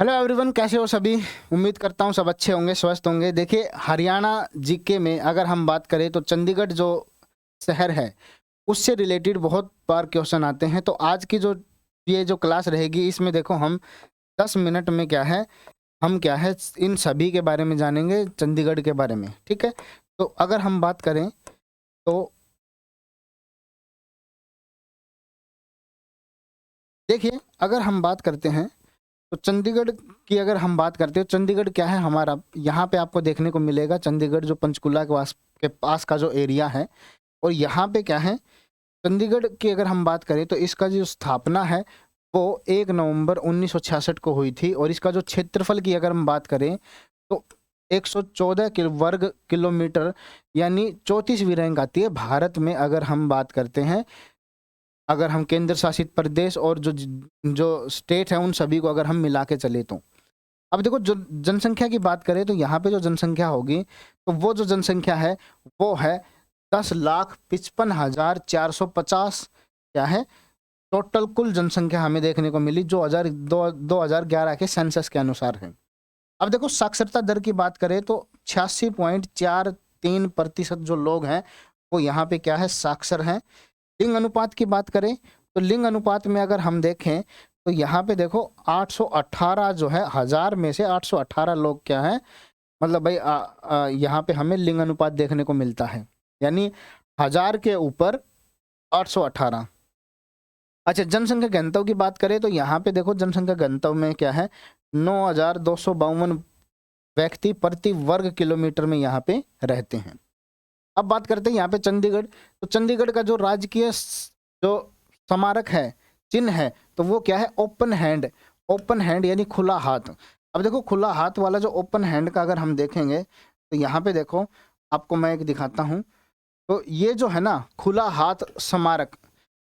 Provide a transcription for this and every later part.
Hello everyone, कैसे हो सभी। उम्मीद करता हूँ सब अच्छे होंगे, स्वस्थ होंगे। देखिए, हरियाणा जीके में अगर हम बात करें तो चंडीगढ़ जो शहर है उससे रिलेटेड बहुत बार क्वेश्चन आते हैं। तो आज की जो ये जो क्लास रहेगी इसमें देखो हम 10 मिनट में क्या है, हम क्या है इन सभी के बारे में जानेंगे, चंडीगढ़ के बारे में। ठीक है, तो अगर हम बात करें तो देखिए, अगर हम बात करते हैं तो चंडीगढ़ की अगर हम बात करते हैं, चंडीगढ़ क्या है हमारा, यहाँ पे आपको देखने को मिलेगा चंडीगढ़ जो पंचकुला के पास का जो एरिया है। और यहाँ पे क्या है, चंडीगढ़ की अगर हम बात करें तो इसका जो स्थापना है वो 1 नवंबर 1966 को हुई थी। और इसका जो क्षेत्रफल की अगर हम बात करें तो 114 वर्ग किलोमीटर यानी 34वीं रैंक आती है भारत में। अगर हम बात करते हैं, अगर हम केंद्र शासित प्रदेश और जो जो स्टेट है उन सभी को अगर हम मिला के चले तो अब देखो, जो जनसंख्या की बात करें तो यहाँ पे जो जनसंख्या होगी तो वो जो जनसंख्या है वो है 10,55,450 क्या है टोटल कुल जनसंख्या हमें देखने को मिली जो 2011 के सेंसस के अनुसार है। अब देखो, साक्षरता दर की बात करें तो 86.43% जो लोग हैं वो यहाँ पे क्या है साक्षर हैं। लिंग अनुपात की बात करें तो लिंग अनुपात में अगर हम देखें तो यहाँ पे देखो 818 जो है, हजार में से 818 लोग क्या है, मतलब भाई यहाँ पे हमें लिंग अनुपात देखने को मिलता है, यानी हजार के ऊपर 818। अच्छा, जनसंख्या घनत्व की बात करें तो यहाँ पे देखो जनसंख्या घनत्व में क्या है 9,252 व्यक्ति प्रति वर्ग किलोमीटर में यहाँ पे रहते हैं। अब बात करते हैं यहाँ पे चंडीगढ़। तो चंडीगढ़ का जो राजकीय जो स्मारक है, चिन्ह है, तो वो क्या है ओपन हैंड। ओपन हैंड यानी खुला हाथ। अब देखो, खुला हाथ वाला जो ओपन हैंड का अगर हम देखेंगे तो यहाँ पे देखो आपको मैं एक दिखाता हूँ। तो ये जो है ना खुला हाथ स्मारक,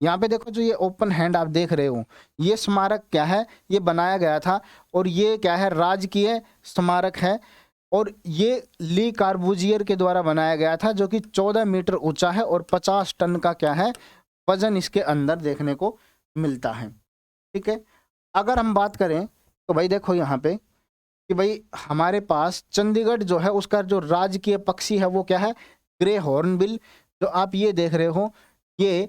यहाँ पे देखो जो ये ओपन हैंड आप देख रहे हो, ये स्मारक क्या है, ये बनाया गया था और ये क्या है राजकीय स्मारक है। और ये ली कार्बूजियर के द्वारा बनाया गया था जो कि 14 मीटर ऊंचा है और 50 टन का क्या है वजन इसके अंदर देखने को मिलता है। ठीक है, अगर हम बात करें तो भाई देखो यहाँ पे कि भाई हमारे पास चंडीगढ़ जो है उसका जो राजकीय पक्षी है वो क्या है ग्रे हॉर्नबिल। जो आप ये देख रहे हो ये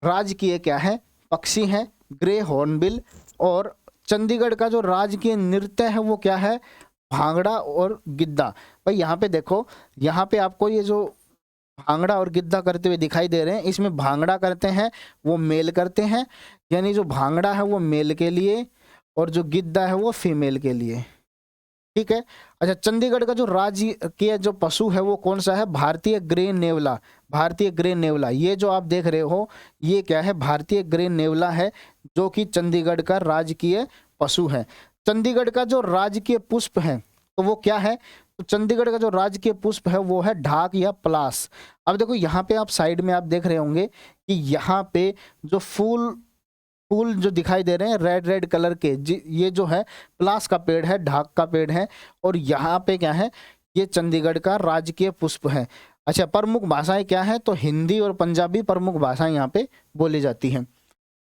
राजकीय क्या है पक्षी है, ग्रे हॉर्नबिल। और चंडीगढ़ का जो राजकीय नृत्य है वो क्या है भांगड़ा और गिद्धा। भाई यहाँ पे देखो, यहाँ पे आपको ये जो भांगड़ा और गिद्धा करते हुए दिखाई दे रहे हैं, इसमें भांगड़ा करते हैं वो मेल करते हैं, यानी जो भांगड़ा है वो मेल के लिए और जो गिद्धा है वो फीमेल के लिए। ठीक है। अच्छा, चंडीगढ़ का जो राजकीय जो पशु है वो कौन सा है, भारतीय ग्रे नेवला। भारतीय ग्रे नेवला, ये जो आप देख रहे हो ये क्या है भारतीय ग्रे नेवला है जो कि चंडीगढ़ का राजकीय पशु है। चंडीगढ़ का जो राजकीय पुष्प है तो वो क्या है, तो चंडीगढ़ का जो राजकीय पुष्प है वो है ढाक या पलास। अब देखो यहाँ पे आप साइड में आप देख रहे होंगे कि यहाँ पे जो फूल फूल जो दिखाई दे रहे हैं रेड रेड कलर के, ये जो है पलास का पेड़ है, ढाक का पेड़ है। और यहाँ पे क्या है ये चंडीगढ़ का राजकीय पुष्प है। अच्छा, प्रमुख भाषाएं क्या है, तो हिंदी और पंजाबी प्रमुख भाषाएं यहाँ पे बोली जाती हैं।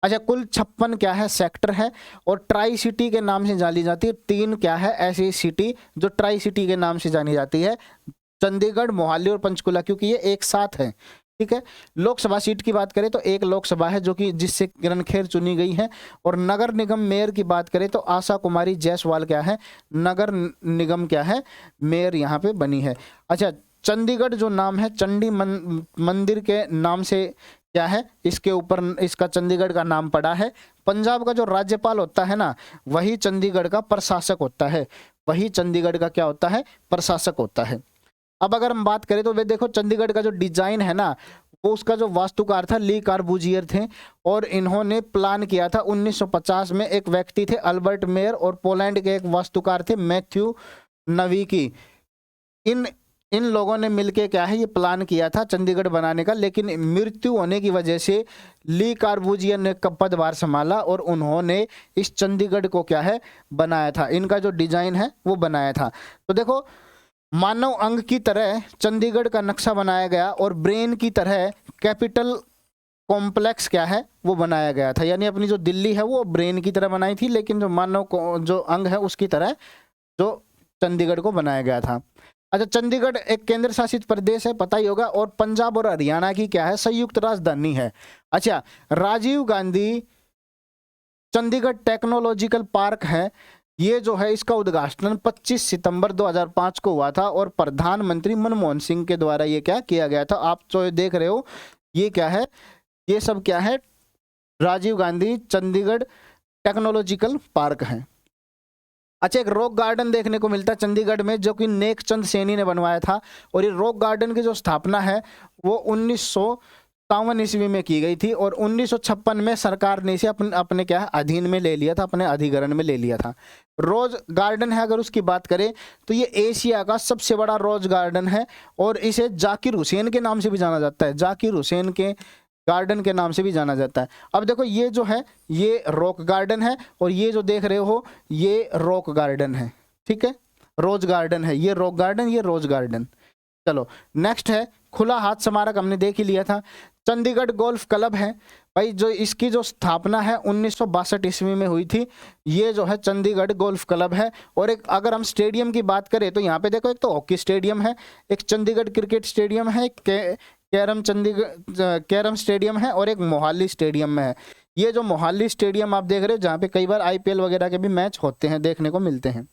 अच्छा, कुल 56 क्या है सेक्टर है और ट्राई सिटी के नाम से जानी जाती है। 3 क्या है ऐसी सिटी जो ट्राई सिटी के नाम से जानी जाती है, चंडीगढ़, मोहाली और पंचकुला, क्योंकि ये एक साथ है। ठीक है। लोकसभा सीट की बात करें तो एक लोकसभा है जो कि जिससे किरण खेर चुनी गई है। और नगर निगम मेयर की बात करें तो आशा कुमारी जायसवाल क्या है नगर निगम क्या है मेयर यहाँ पे बनी है। अच्छा, चंडीगढ़ जो नाम है चंडी मंदिर के नाम से क्या है इसके ऊपर इसका चंडीगढ़ का नाम पड़ा है। पंजाब का जो राज्यपाल होता है ना वही चंडीगढ़ का प्रशासक होता है, वही चंडीगढ़ का क्या होता है प्रशासक होता है। अब अगर हम बात करें तो वे देखो चंडीगढ़ का जो डिजाइन है ना वो उसका जो वास्तुकार था ली कार्बूजियर थे और इन्होंने प्लान किया था 1950 में। एक व्यक्ति थे अल्बर्ट मेयर और पोलैंड के एक वास्तुकार थे मैथ्यू नवीकी। इन इन लोगों ने मिलके क्या है ये प्लान किया था चंडीगढ़ बनाने का, लेकिन मृत्यु होने की वजह से ली कार्बूजियर ने पदभार संभाला और उन्होंने इस चंडीगढ़ को क्या है बनाया था, इनका जो डिजाइन है वो बनाया था। तो देखो, मानव अंग की तरह चंडीगढ़ का नक्शा बनाया गया और ब्रेन की तरह कैपिटल कॉम्प्लेक्स क्या है वो बनाया गया था, यानी अपनी जो दिल्ली है वो ब्रेन की तरह बनाई थी, लेकिन जो मानव जो अंग है उसकी तरह जो चंडीगढ़ को बनाया गया था। अच्छा, चंडीगढ़ एक केंद्र शासित प्रदेश है, पता ही होगा, और पंजाब और हरियाणा की क्या है, संयुक्त राजधानी है। अच्छा, राजीव गांधी चंडीगढ़ टेक्नोलॉजिकल पार्क है, ये जो है इसका उद्घाटन 25 सितंबर 2005 को हुआ था और प्रधानमंत्री मनमोहन सिंह के द्वारा ये क्या किया गया था। आप जो देख रहे हो ये क्या है, ये सब क्या है, राजीव गांधी चंडीगढ़ टेक्नोलॉजिकल पार्क है। अच्छा, एक रॉक गार्डन देखने को मिलता है चंडीगढ़ में, जो कि नेक चंद सैनी ने बनवाया था, और ये रॉक गार्डन की जो स्थापना है वो 1957 ईस्वी में की गई थी, और 1956 में सरकार ने इसे अपने क्या अधीन में ले लिया था, अपने अधिग्रहण में ले लिया था। रोज गार्डन है, अगर उसकी बात करें तो ये एशिया का सबसे बड़ा रोज गार्डन है, और इसे जाकिर हुसैन के नाम से भी जाना जाता है, जाकिर हुसैन के गार्डन के नाम से भी जाना जाता है। अब देखो ये जो है ये रॉक गार्डन है, और ये जो देख रहे हो ये रॉक गार्डन है, ठीक है, रोज गार्डन है, ये रॉक गार्डन, ये रोज गार्डन। चलो नेक्स्ट है खुला हाथ स्मारक, हमने देख ही लिया था। चंडीगढ़ गोल्फ क्लब है भाई, जो इसकी जो स्थापना है 1962 ईस्वी में हुई थी, ये जो है चंडीगढ़ गोल्फ क्लब है। और एक अगर हम स्टेडियम की बात करें तो यहाँ पे देखो, एक तो हॉकी स्टेडियम है, एक चंडीगढ़ क्रिकेट स्टेडियम है, कैरम स्टेडियम है, और एक मोहाली स्टेडियम है। ये जो मोहाली स्टेडियम आप देख रहे हो, जहाँ पे कई बार आईपीएल वगैरह के भी मैच होते हैं, देखने को मिलते हैं।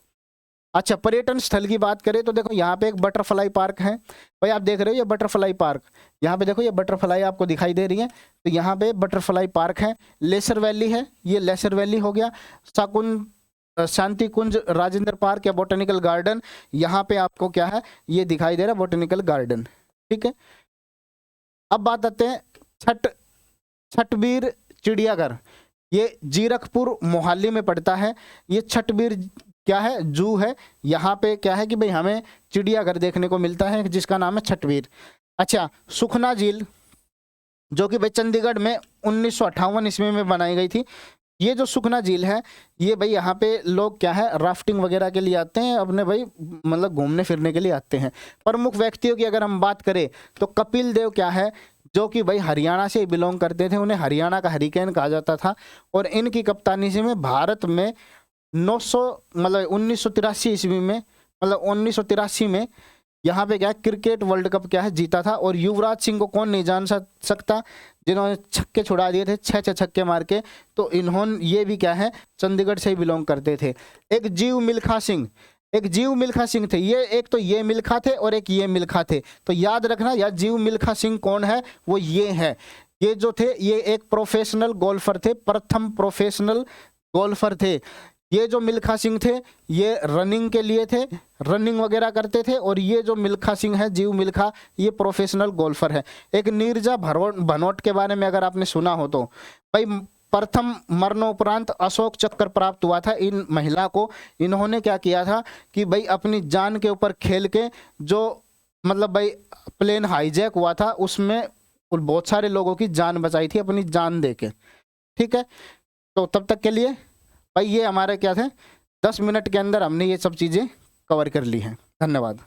अच्छा, पर्यटन स्थल की बात करें तो देखो यहाँ पे एक बटरफ्लाई पार्क है भाई, आप देख रहे हो ये बटरफ्लाई पार्क, यहाँ पे देखो ये बटरफ्लाई आपको दिखाई दे रही है, तो यहाँ पे बटरफ्लाई पार्क है। लेसर वैली है, ये लेसर वैली हो गया। शांति कुंज राजेंद्र पार्क या बोटेनिकल गार्डन, यहाँ पे आपको क्या है ये दिखाई दे रहा है, बोटेनिकल गार्डन, ठीक है। अब बात आते हैं छठबीर चिड़ियाघर, ये जीरकपुर मोहाली में पड़ता है। ये छठबीर क्या है, जू है, यहाँ पे क्या है कि भाई हमें चिड़ियाघर देखने को मिलता है जिसका नाम है छठबीर। अच्छा, सुखना झील, जो कि भाई चंडीगढ़ में 1958 ईस्वी में बनाई गई थी। ये जो सुखना झील है, ये भाई यहाँ पे लोग क्या है राफ्टिंग वगैरह के लिए आते हैं, अपने भाई मतलब घूमने फिरने के लिए आते हैं। प्रमुख व्यक्तियों की अगर हम बात करें तो कपिल देव क्या है, जो कि भाई हरियाणा से बिलोंग करते थे, उन्हें हरियाणा का हरिकेन कहा जाता था, और इनकी कप्तानी से में भारत में 1983 ईस्वी में, मतलब 1983 में यहाँ पे क्या क्रिकेट वर्ल्ड कप क्या है जीता था। और युवराज सिंह को कौन नहीं जान सकता, जिन्होंने छक्के छुड़ा दिए थे, 6 छक्के मार के, तो इन्होंने ये भी क्या है चंडीगढ़ से ही बिलोंग करते थे। एक जीव मिल्खा सिंह थे, ये एक तो ये मिल्खा थे और एक ये मिल्खा थे, तो याद रखना यार जीव मिल्खा सिंह कौन है, वो ये है। ये जो थे ये एक प्रोफेशनल गोल्फर थे, प्रथम प्रोफेशनल गोल्फर थे। ये जो मिल्खा सिंह थे ये रनिंग के लिए थे, रनिंग वगैरह करते थे, और ये जो मिल्खा सिंह है जीव मिल्खा, ये प्रोफेशनल गोल्फर है। एक नीरजा भनोट के बारे में अगर आपने सुना हो तो भाई प्रथम मरणोपरांत अशोक चक्र प्राप्त हुआ था इन महिला को। इन्होंने क्या किया था कि भाई अपनी जान के ऊपर खेल के, जो मतलब भाई प्लेन हाईजैक हुआ था उसमें बहुत सारे लोगों की जान बचाई थी अपनी जान दे के, ठीक है। तो तब तक के लिए भाई ये हमारे क्या थे 10 मिनट के अंदर हमने ये सब चीज़ें कवर कर ली हैं। धन्यवाद।